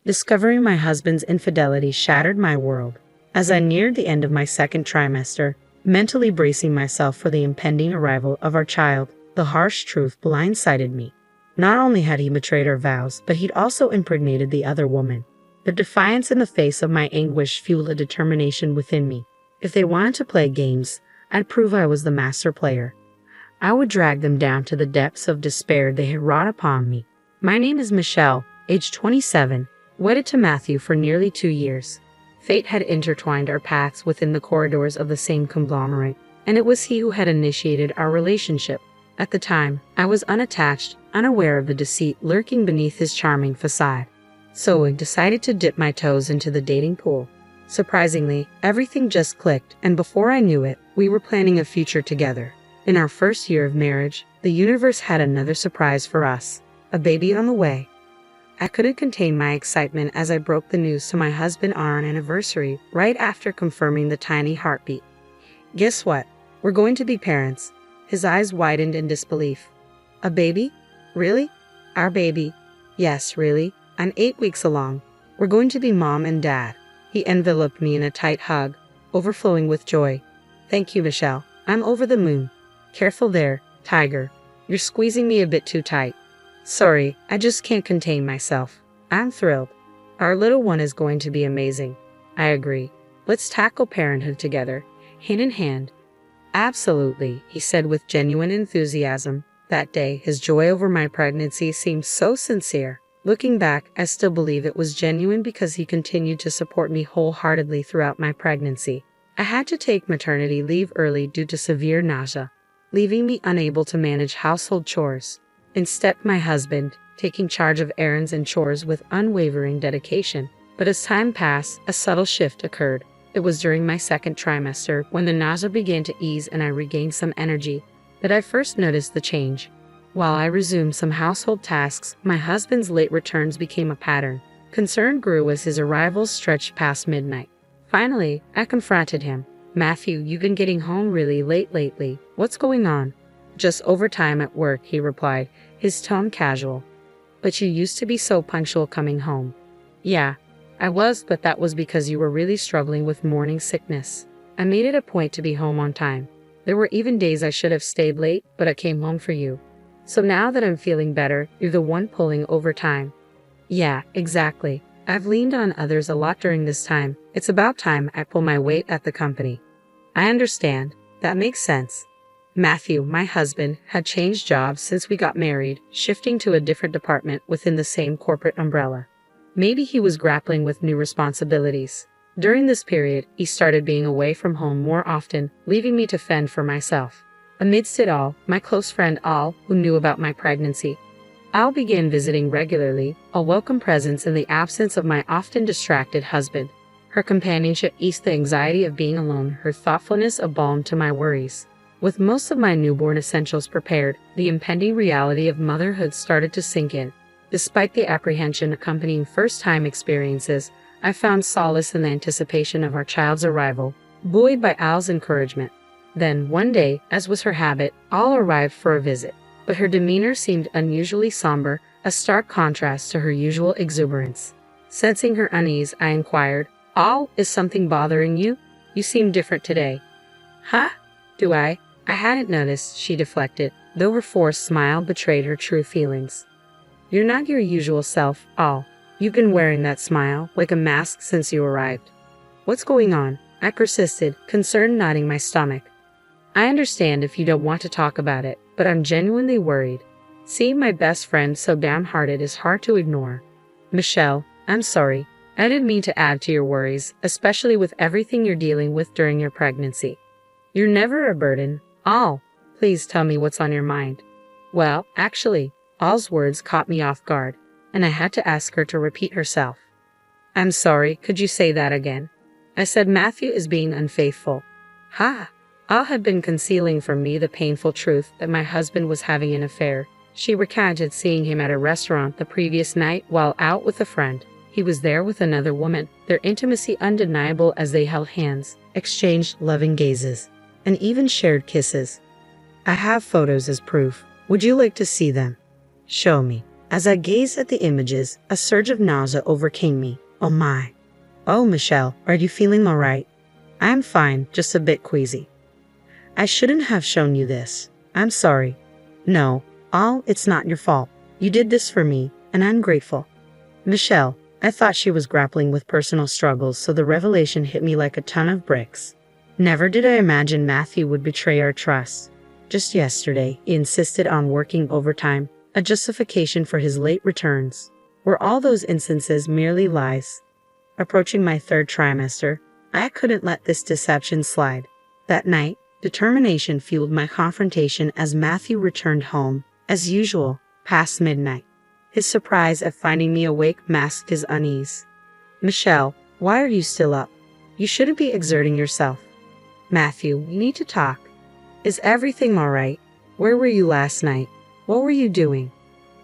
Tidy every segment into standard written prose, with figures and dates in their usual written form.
Discovering my husband's infidelity shattered my world. As I neared the end of my second trimester, mentally bracing myself for the impending arrival of our child, the harsh truth blindsided me. Not only had he betrayed our vows, but he'd also impregnated the other woman. The defiance in the face of my anguish fueled a determination within me. If they wanted to play games, I'd prove I was the master player. I would drag them down to the depths of despair they had wrought upon me. My name is Michelle, age 27, wedded to Matthew for nearly 2 years. Fate had intertwined our paths within the corridors of the same conglomerate, and it was he who had initiated our relationship. At the time, I was unattached, unaware of the deceit lurking beneath his charming facade. So I decided to dip my toes into the dating pool. Surprisingly, everything just clicked, and before I knew it, we were planning a future together. In our first year of marriage, the universe had another surprise for us: a baby on the way. I couldn't contain my excitement as I broke the news to my husband on our anniversary, right after confirming the tiny heartbeat. Guess what? We're going to be parents. His eyes widened in disbelief. A baby? Really? Our baby? Yes, really. I'm 8 weeks along. We're going to be mom and dad. He enveloped me in a tight hug, overflowing with joy. Thank you, Michelle. I'm over the moon. Careful there, tiger. You're squeezing me a bit too tight. Sorry, I just can't contain myself. I'm thrilled. Our little one is going to be amazing. I agree. Let's tackle parenthood together, hand in hand. Absolutely, he said with genuine enthusiasm. That day, his joy over my pregnancy seemed so sincere. Looking back, I still believe it was genuine because he continued to support me wholeheartedly throughout my pregnancy. I had to take maternity leave early due to severe nausea, leaving me unable to manage household chores. In stepped my husband, taking charge of errands and chores with unwavering dedication. But as time passed, a subtle shift occurred. It was during my second trimester, when the nausea began to ease and I regained some energy, that I first noticed the change. While I resumed some household tasks, my husband's late returns became a pattern. Concern grew as his arrivals stretched past midnight. Finally, I confronted him. Matthew, you've been getting home really late lately. What's going on? Just overtime at work, he replied, his tone casual. But you used to be so punctual coming home. Yeah, I was, but that was because you were really struggling with morning sickness. I made it a point to be home on time. There were even days I should have stayed late, but I came home for you. So now that I'm feeling better, you're the one pulling overtime. Yeah, exactly. I've leaned on others a lot during this time. It's about time I pull my weight at the company. I understand. That makes sense. Matthew, my husband, had changed jobs since we got married, shifting to a different department within the same corporate umbrella. Maybe he was grappling with new responsibilities. During this period, he started being away from home more often, leaving me to fend for myself. Amidst it all, my close friend Al, who knew about my pregnancy, Al began visiting regularly, a welcome presence in the absence of my often distracted husband. Her companionship eased the anxiety of being alone, her thoughtfulness a balm to my worries. With most of my newborn essentials prepared, the impending reality of motherhood started to sink in. Despite the apprehension accompanying first-time experiences, I found solace in the anticipation of our child's arrival, buoyed by Al's encouragement. Then, one day, as was her habit, Al arrived for a visit, but her demeanor seemed unusually somber, a stark contrast to her usual exuberance. Sensing her unease, I inquired, Al, is something bothering you? You seem different today. Huh? Do I? I hadn't noticed, she deflected, though her forced smile betrayed her true feelings. You're not your usual self, Al. You've been wearing that smile, like a mask since you arrived. What's going on? I persisted, concern knotting my stomach. I understand if you don't want to talk about it, but I'm genuinely worried. Seeing my best friend so downhearted is hard to ignore. Michelle, I'm sorry. I didn't mean to add to your worries, especially with everything you're dealing with during your pregnancy. You're never a burden. Al, please tell me what's on your mind. Well, actually, Al's words caught me off guard, and I had to ask her to repeat herself. I'm sorry, could you say that again? I said Matthew is being unfaithful. Ha! Al had been concealing from me the painful truth that my husband was having an affair. She recounted seeing him at a restaurant the previous night while out with a friend. He was there with another woman, their intimacy undeniable as they held hands, exchanged loving gazes, and even shared kisses. I have photos as proof. Would you like to see them? Show me. As I gazed at the images, a surge of nausea overcame me. Oh my. Oh, Michelle, are you feeling all right? I'm fine, just a bit queasy. I shouldn't have shown you this. I'm sorry. No, it's not your fault. You did this for me, and I'm grateful. Michelle, I thought she was grappling with personal struggles, so the revelation hit me like a ton of bricks. Never did I imagine Matthew would betray our trust. Just yesterday, he insisted on working overtime, a justification for his late returns. Were all those instances merely lies? Approaching my third trimester, I couldn't let this deception slide. That night, determination fueled my confrontation as Matthew returned home, as usual, past midnight. His surprise at finding me awake masked his unease. Michelle, why are you still up? You shouldn't be exerting yourself. Matthew, we need to talk. Is everything all right? Where were you last night? What were you doing?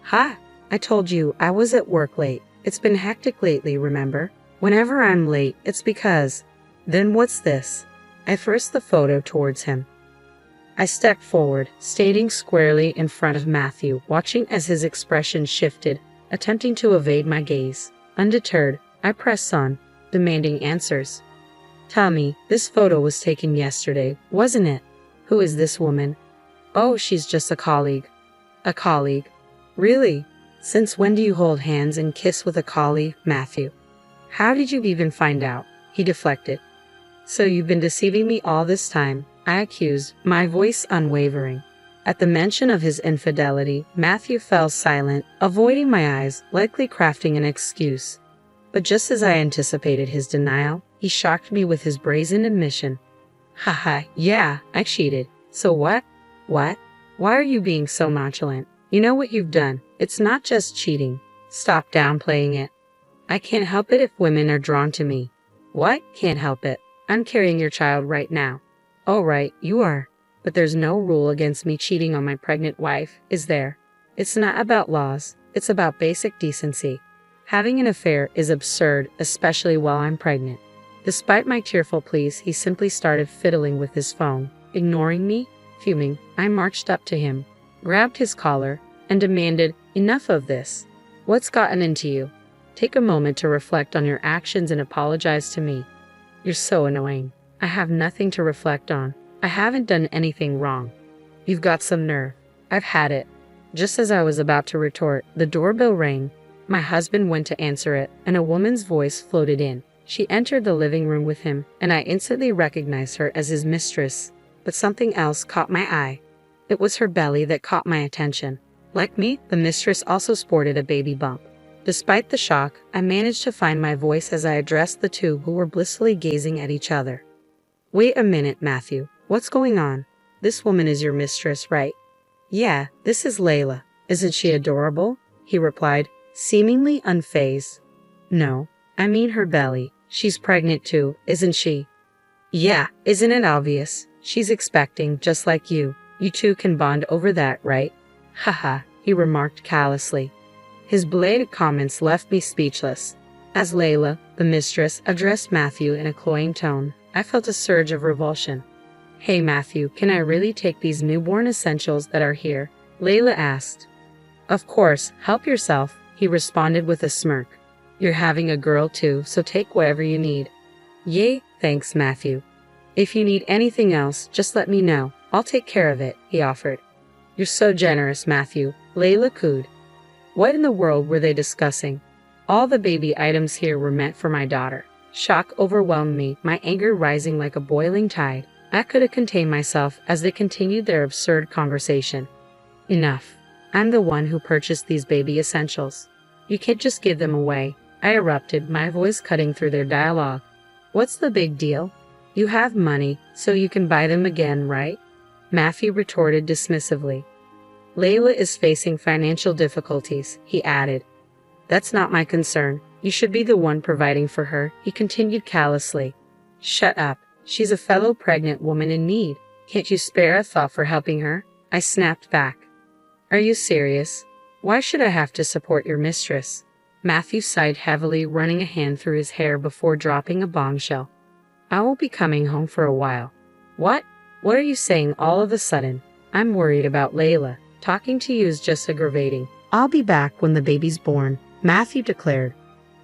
Ha! I told you I was at work late. It's been hectic lately, remember? Whenever I'm late, it's because... Then what's this? I thrust the photo towards him. I stepped forward, standing squarely in front of Matthew, watching as his expression shifted, attempting to evade my gaze. Undeterred, I pressed on, demanding answers. Tell me, this photo was taken yesterday, wasn't it? Who is this woman? Oh, she's just a colleague. A colleague? Really? Since when do you hold hands and kiss with a colleague, Matthew? How did you even find out? He deflected. So you've been deceiving me all this time, I accused, my voice unwavering. At the mention of his infidelity, Matthew fell silent, avoiding my eyes, likely crafting an excuse. But just as I anticipated his denial, he shocked me with his brazen admission. Haha, yeah, I cheated. So what? What? Why are you being so nonchalant? You know what you've done. It's not just cheating. Stop downplaying it. I can't help it if women are drawn to me. What? Can't help it. I'm carrying your child right now. Oh right, you are. But there's no rule against me cheating on my pregnant wife, is there? It's not about laws. It's about basic decency. Having an affair is absurd, especially while I'm pregnant. Despite my tearful pleas, he simply started fiddling with his phone. Ignoring me, fuming, I marched up to him, grabbed his collar, and demanded, enough of this. What's gotten into you? Take a moment to reflect on your actions and apologize to me. You're so annoying. I have nothing to reflect on. I haven't done anything wrong. You've got some nerve. I've had it. Just as I was about to retort, the doorbell rang. My husband went to answer it, and a woman's voice floated in. She entered the living room with him, and I instantly recognized her as his mistress. But something else caught my eye. It was her belly that caught my attention. Like me, the mistress also sported a baby bump. Despite the shock, I managed to find my voice as I addressed the two who were blissfully gazing at each other. Wait a minute, Matthew. What's going on? This woman is your mistress, right? Yeah, this is Layla. Isn't she adorable? He replied, seemingly unfazed. No, I mean her belly. She's pregnant too, isn't she? Yeah, isn't it obvious? She's expecting, just like you. You two can bond over that, right? Haha, he remarked callously. His belated comments left me speechless. As Layla, the mistress, addressed Matthew in a cloying tone, I felt a surge of revulsion. Hey Matthew, can I really take these newborn essentials that are here? Layla asked. Of course, help yourself, he responded with a smirk. You're having a girl too, so take whatever you need. Yay, thanks Matthew. If you need anything else, just let me know. I'll take care of it, he offered. You're so generous, Matthew, Layla cooed. What in the world were they discussing? All the baby items here were meant for my daughter. Shock overwhelmed me, my anger rising like a boiling tide. I couldn't contain myself as they continued their absurd conversation. Enough. I'm the one who purchased these baby essentials. You can't just give them away, I erupted, my voice cutting through their dialogue. What's the big deal? You have money, so you can buy them again, right? Matthew retorted dismissively. Layla is facing financial difficulties, he added. That's not my concern. You should be the one providing for her, he continued callously. Shut up. She's a fellow pregnant woman in need. Can't you spare a thought for helping her? I snapped back. Are you serious? Why should I have to support your mistress? Matthew sighed heavily, running a hand through his hair before dropping a bombshell. I won't be coming home for a while. What? What are you saying all of a sudden? I'm worried about Layla. Talking to you is just aggravating. "I'll be back when the baby's born," Matthew declared.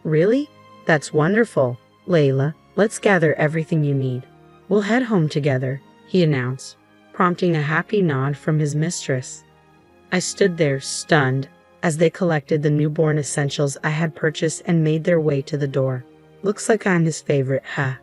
"Really? That's wonderful, Layla. Let's gather everything you need. We'll head home together," he announced, prompting a happy nod from his mistress. I stood there, stunned, as they collected the newborn essentials I had purchased and made their way to the door. "Looks like I'm his favorite, huh?"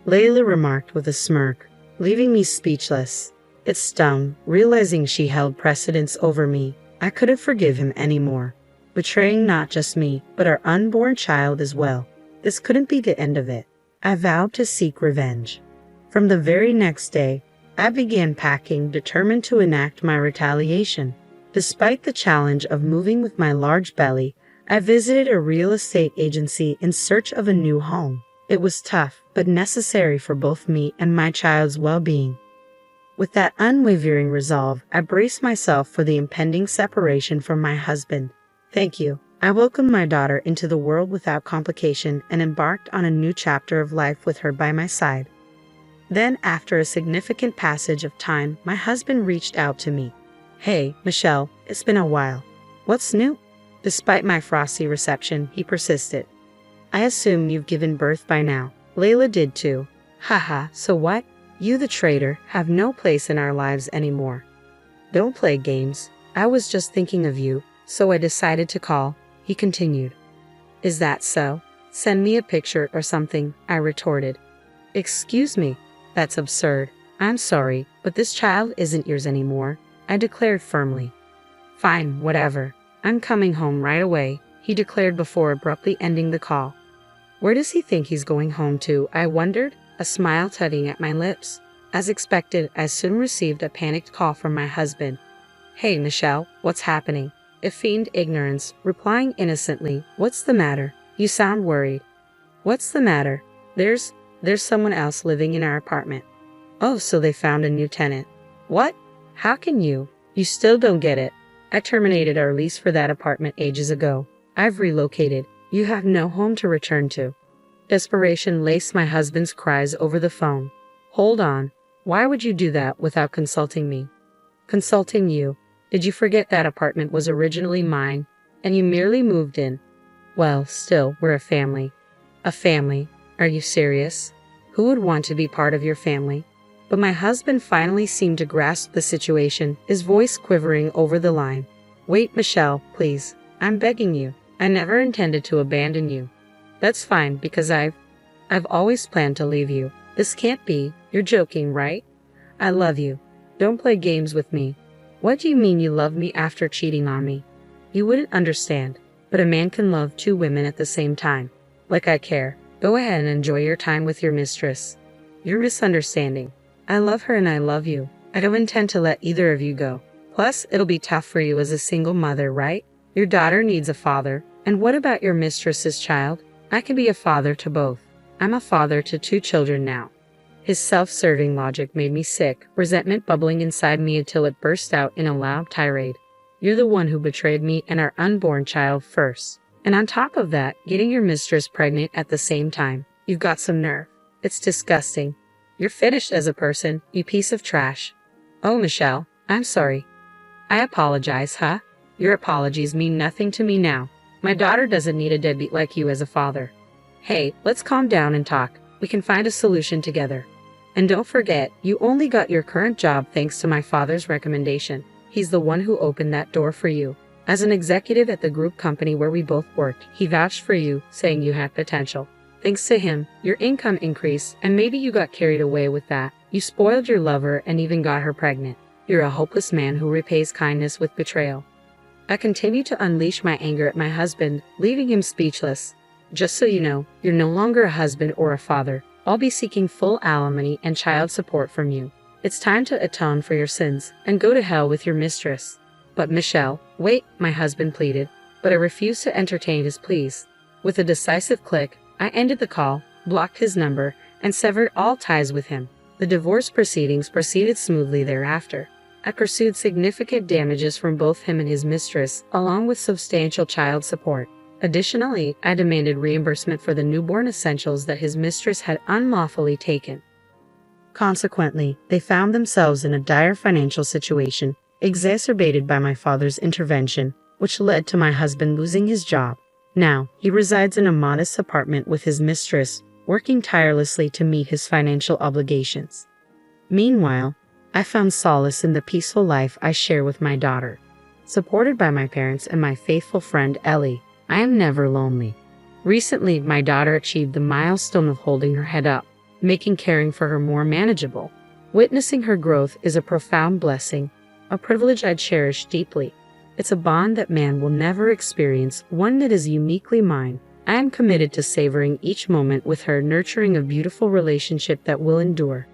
Layla remarked with a smirk, leaving me speechless. It stung, realizing she held precedence over me. I couldn't forgive him anymore, betraying not just me, but our unborn child as well. This couldn't be the end of it. I vowed to seek revenge. From the very next day, I began packing, determined to enact my retaliation. Despite the challenge of moving with my large belly, I visited a real estate agency in search of a new home. It was tough, but necessary for both me and my child's well-being. With that unwavering resolve, I braced myself for the impending separation from my husband. Thank you. I welcomed my daughter into the world without complication and embarked on a new chapter of life with her by my side. Then, after a significant passage of time, my husband reached out to me. "Hey, Michelle, it's been a while. What's new?" Despite my frosty reception, he persisted. "I assume you've given birth by now." Layla did too. "Haha, so what? You, the traitor, have no place in our lives anymore." "Don't play games. I was just thinking of you, so I decided to call," he continued. "Is that so? Send me a picture or something," I retorted. "Excuse me, that's absurd. I'm sorry, but this child isn't yours anymore," I declared firmly. "Fine, whatever. I'm coming home right away," he declared before abruptly ending the call. Where does he think he's going home to, I wondered, a smile tugging at my lips. As expected, I soon received a panicked call from my husband. "Hey, Michelle, what's happening?" It feigned ignorance, replying innocently, "What's the matter? You sound worried." "What's the matter? There's someone else living in our apartment." "Oh, so they found a new tenant." "What? How can you? You still don't get it. I terminated our lease for that apartment ages ago. I've relocated. You have no home to return to." Desperation laced my husband's cries over the phone. "Hold on. Why would you do that without consulting me?" "Consulting you? Did you forget that apartment was originally mine, and you merely moved in?" "Well, still, we're a family." "A family? Are you serious? Who would want to be part of your family?" But my husband finally seemed to grasp the situation, his voice quivering over the line. "Wait, Michelle, please. I'm begging you. I never intended to abandon you." "That's fine, because I've always planned to leave you. This can't be. You're joking, right? I love you. Don't play games with me." "What do you mean you love me after cheating on me?" "You wouldn't understand, but a man can love two women at the same time. Like I care. Go ahead and enjoy your time with your mistress." "You're misunderstanding. I love her and I love you. I don't intend to let either of you go. Plus, it'll be tough for you as a single mother, right? Your daughter needs a father. And what about your mistress's child? I can be a father to both. I'm a father to 2 children now." His self-serving logic made me sick, resentment bubbling inside me until it burst out in a loud tirade. "You're the one who betrayed me and our unborn child first. And on top of that, getting your mistress pregnant at the same time. You've got some nerve. It's disgusting. You're finished as a person, you piece of trash." "Oh, Michelle, I'm sorry." "I apologize, huh? Your apologies mean nothing to me now. My daughter doesn't need a deadbeat like you as a father." "Hey, let's calm down and talk. We can find a solution together. And don't forget, you only got your current job thanks to my father's recommendation. He's the one who opened that door for you. As an executive at the group company where we both worked, he vouched for you, saying you had potential. Thanks to him, your income increased, and maybe you got carried away with that. You spoiled your lover and even got her pregnant. You're a hopeless man who repays kindness with betrayal." I continued to unleash my anger at my husband, leaving him speechless. "Just so you know, you're no longer a husband or a father. I'll be seeking full alimony and child support from you. It's time to atone for your sins and go to hell with your mistress." "But Michelle," "Wait," my husband pleaded, but I refused to entertain his pleas. With a decisive click, I ended the call, blocked his number, and severed all ties with him. The divorce proceedings proceeded smoothly thereafter. I pursued significant damages from both him and his mistress, along with substantial child support. Additionally, I demanded reimbursement for the newborn essentials that his mistress had unlawfully taken. Consequently, they found themselves in a dire financial situation, exacerbated by my father's intervention. which led to my husband losing his job. Now, he resides in a modest apartment with his mistress, working tirelessly to meet his financial obligations. Meanwhile, I found solace in the peaceful life I share with my daughter. Supported by my parents and my faithful friend Ellie, I am never lonely. Recently, my daughter achieved the milestone of holding her head up, making caring for her more manageable. Witnessing her growth is a profound blessing, a privilege I cherish deeply. It's a bond that man will never experience, one that is uniquely mine. I am committed to savoring each moment with her, nurturing a beautiful relationship that will endure.